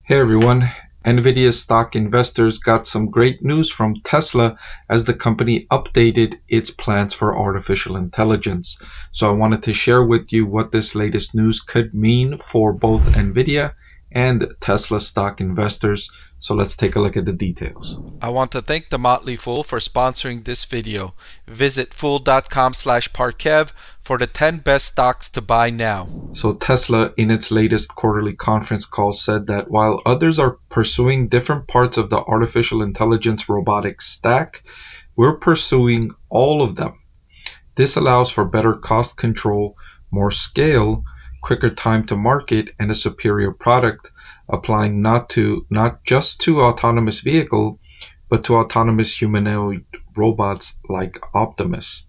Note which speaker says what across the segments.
Speaker 1: Hey everyone, NVIDIA stock investors got some great news from Tesla as the company updated its plans for artificial intelligence. So I wanted to share with you what this latest news could mean for both NVIDIA and Tesla stock investors. So let's take a look at the details.
Speaker 2: I want to thank the Motley Fool for sponsoring this video. Visit fool.com/Parkev for the 10 best stocks to buy now.
Speaker 1: So Tesla in its latest quarterly conference call said that while others are pursuing different parts of the artificial intelligence robotics stack, we're pursuing all of them. This allows for better cost control, more scale, quicker time to market, and a superior product, applying not just to autonomous vehicle, but to autonomous humanoid robots like Optimus.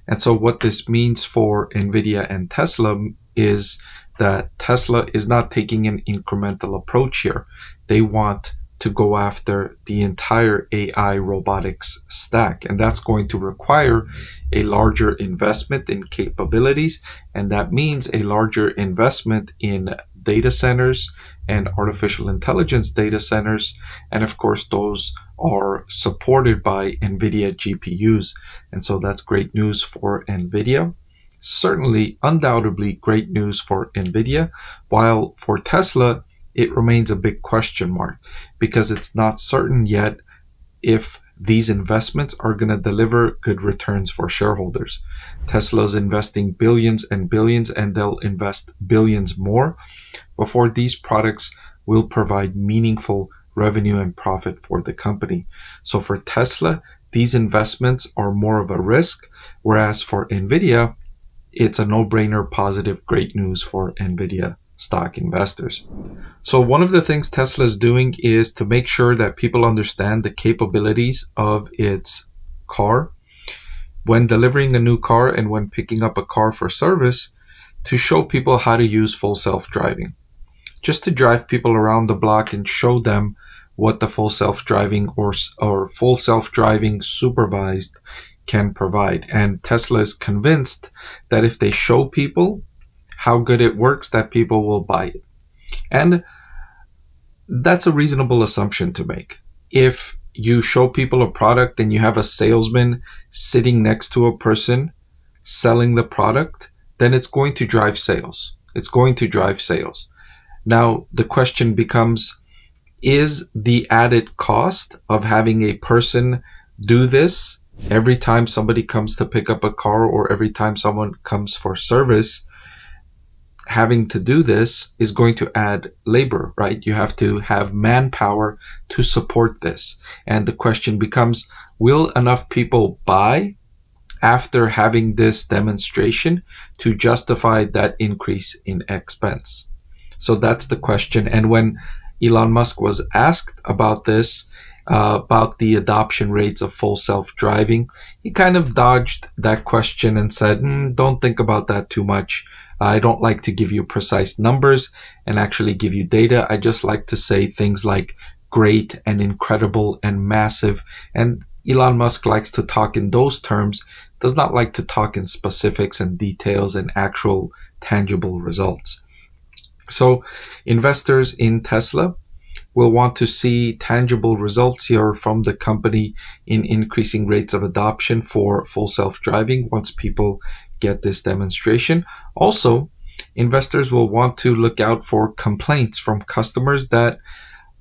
Speaker 1: And so what this means for NVIDIA and Tesla is that Tesla is not taking an incremental approach here. They want to go after the entire AI robotics stack, and that's going to require a larger investment in capabilities, and that means a larger investment in data centers and artificial intelligence data centers, and of course those are supported by NVIDIA GPUs, and so that's great news for NVIDIA. Certainly, undoubtedly great news for NVIDIA, while for Tesla it remains a big question mark because it's not certain yet if these investments are going to deliver good returns for shareholders. Tesla's investing billions and billions, and they'll invest billions more before these products will provide meaningful revenue and profit for the company. So for Tesla, these investments are more of a risk, whereas for NVIDIA, it's a no-brainer, positive, great news for NVIDIA stock investors. So one of the things Tesla is doing is to make sure that people understand the capabilities of its car when delivering a new car and when picking up a car for service, to show people how to use full self-driving, just to drive people around the block and show them what the full self-driving or full self-driving supervised can provide. And Tesla is convinced that if they show people how good it works, that people will buy it. And that's a reasonable assumption to make. If you show people a product and you have a salesman sitting next to a person selling the product, then it's going to drive sales. It's going to drive sales. Now, the question becomes, is the added cost of having a person do this every time somebody comes to pick up a car or every time someone comes for service, having to do this is going to add labor, right? You have to have manpower to support this. And the question becomes, will enough people buy after having this demonstration to justify that increase in expense? So that's the question. And when Elon Musk was asked about this, about the adoption rates of full self-driving, he kind of dodged that question and said, don't think about that too much. I don't like to give you precise numbers and actually give you data. I just like to say things like great and incredible and massive. And Elon Musk likes to talk in those terms, does not like to talk in specifics and details and actual tangible results. So investors in Tesla will want to see tangible results here from the company in increasing rates of adoption for full self-driving once people get this demonstration. Also, investors will want to look out for complaints from customers that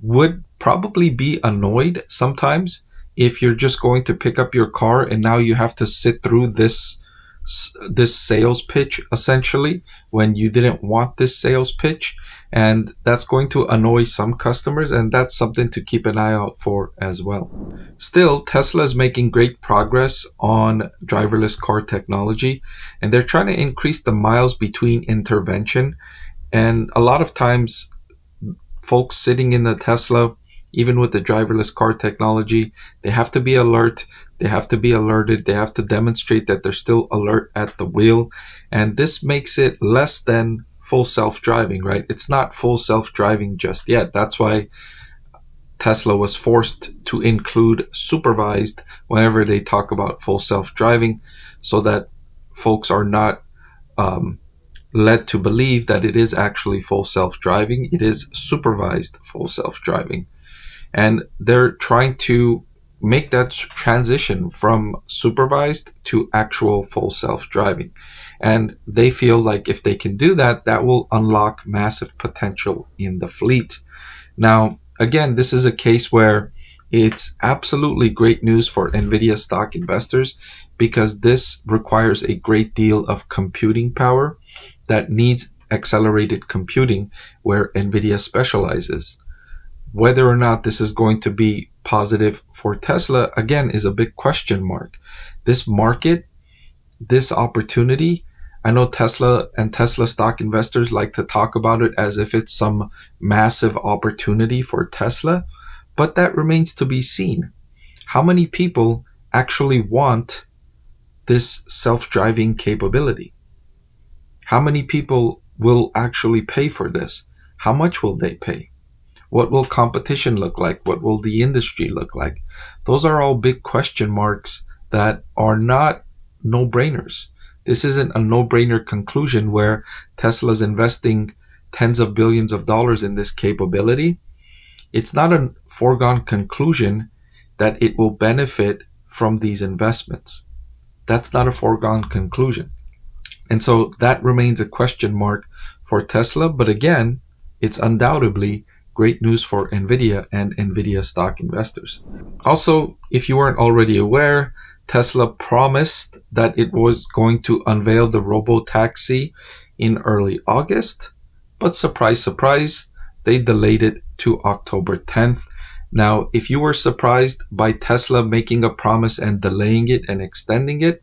Speaker 1: would probably be annoyed sometimes if you're just going to pick up your car and now you have to sit through this sales pitch essentially when you didn't want this sales pitch. And that's going to annoy some customers, and that's something to keep an eye out for as well. Still, Tesla is making great progress on driverless car technology, and they're trying to increase the miles between intervention. And a lot of times, folks sitting in the Tesla, even with the driverless car technology, they have to be alert, they have to be alerted, they have to demonstrate that they're still alert at the wheel. And this makes it less than full self-driving, right? It's not full self-driving just yet. That's why Tesla was forced to include supervised whenever they talk about full self-driving, so that folks are not led to believe that it is actually full self-driving. It is supervised full self-driving. And they're trying to make that transition from supervised to actual full self-driving. And they feel like if they can do that, that will unlock massive potential in the fleet. Now, again, this is a case where it's absolutely great news for NVIDIA stock investors because this requires a great deal of computing power that needs accelerated computing where NVIDIA specializes. Whether or not this is going to be positive for Tesla, again, is a big question mark. This market, this opportunity, I know Tesla and Tesla stock investors like to talk about it as if it's some massive opportunity for Tesla, but that remains to be seen. How many people actually want this self-driving capability? How many people will actually pay for this? How much will they pay? What will competition look like? What will the industry look like? Those are all big question marks that are not no-brainers. This isn't a no-brainer conclusion where Tesla's investing tens of billions of dollars in this capability. It's not a foregone conclusion that it will benefit from these investments. That's not a foregone conclusion. And so that remains a question mark for Tesla. But again, it's undoubtedly great news for NVIDIA and NVIDIA stock investors. Also, if you weren't already aware, Tesla promised that it was going to unveil the robo-taxi in early August. But surprise, surprise, they delayed it to October 10th. Now, if you were surprised by Tesla making a promise and delaying it and extending it,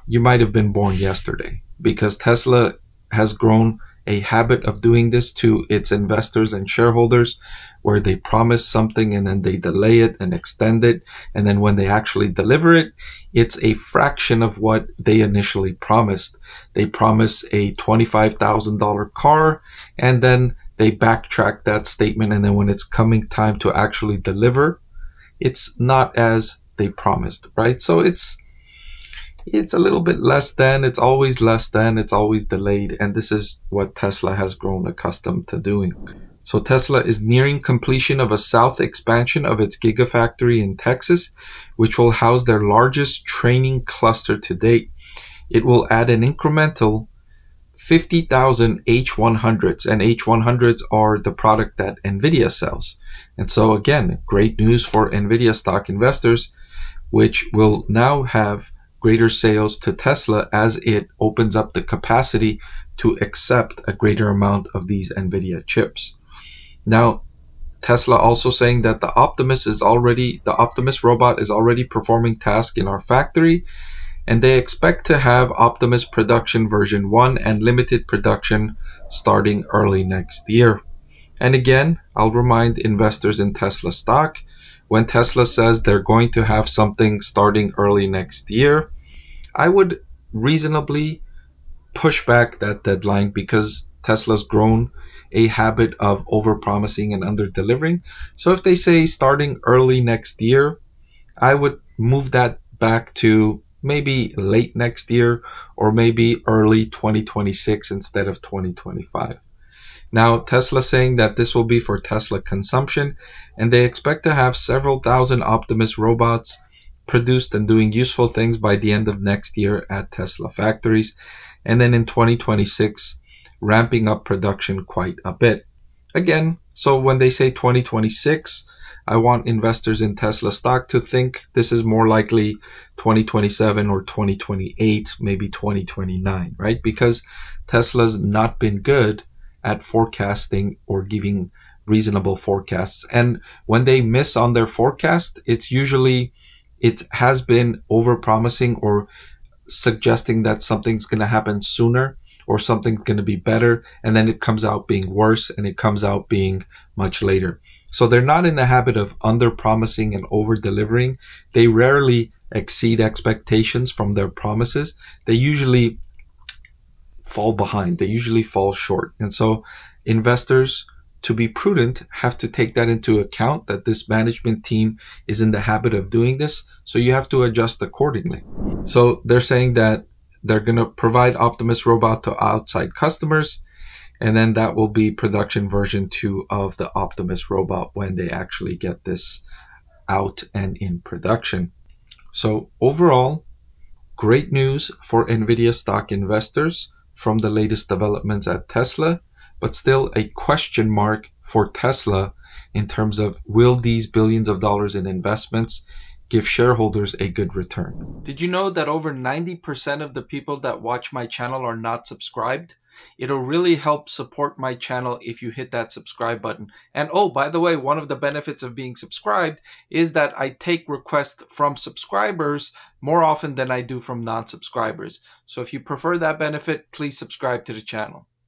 Speaker 1: you might have been born yesterday, because Tesla has grown a habit of doing this to its investors and shareholders, where they promise something and then they delay it and extend it. And then when they actually deliver it, it's a fraction of what they initially promised. They promise a $25,000 car and then they backtrack that statement. And then when it's coming time to actually deliver, it's not as they promised, right? So it's a little bit less than, it's always less than, it's always delayed. And this is what Tesla has grown accustomed to doing. So Tesla is nearing completion of a south expansion of its Gigafactory in Texas, which will house their largest training cluster to date. It will add an incremental 50,000 H100s, and H100s are the product that NVIDIA sells. And so again, great news for NVIDIA stock investors, which will now have greater sales to Tesla as it opens up the capacity to accept a greater amount of these NVIDIA chips. Now, Tesla also saying that the Optimus robot is already performing tasks in our factory, and they expect to have Optimus production version 1 and limited production starting early next year. And again, I'll remind investors in Tesla stock, when Tesla says they're going to have something starting early next year, I would reasonably push back that deadline, because Tesla's grown a habit of over-promising and under-delivering. So if they say starting early next year, I would move that back to maybe late next year or maybe early 2026 instead of 2025. Now, Tesla saying that this will be for Tesla consumption, and they expect to have several thousand Optimus robots produced and doing useful things by the end of next year at Tesla factories. And then in 2026, ramping up production quite a bit. Again, so when they say 2026, I want investors in Tesla stock to think this is more likely 2027 or 2028, maybe 2029, right? Because Tesla's not been good at forecasting or giving reasonable forecasts. And when they miss on their forecast, it has been over-promising or suggesting that something's going to happen sooner or something's going to be better, and then it comes out being worse and it comes out being much later. So they're not in the habit of under-promising and over-delivering. They rarely exceed expectations from their promises. They usually fall behind. They usually fall short. And so investors, to be prudent, have to take that into account, that this management team is in the habit of doing this. So you have to adjust accordingly. So they're saying that they're going to provide Optimus Robot to outside customers, and then that will be production version 2 of the Optimus Robot when they actually get this out and in production. So overall, great news for NVIDIA stock investors from the latest developments at Tesla, but still a question mark for Tesla in terms of will these billions of dollars in investments give shareholders a good return. Did you know that over 90% of the people that watch my channel are not subscribed? It'll really help support my channel if you hit that subscribe button. And oh, by the way, one of the benefits of being subscribed is that I take requests from subscribers more often than I do from non-subscribers. So if you prefer that benefit, please subscribe to the channel.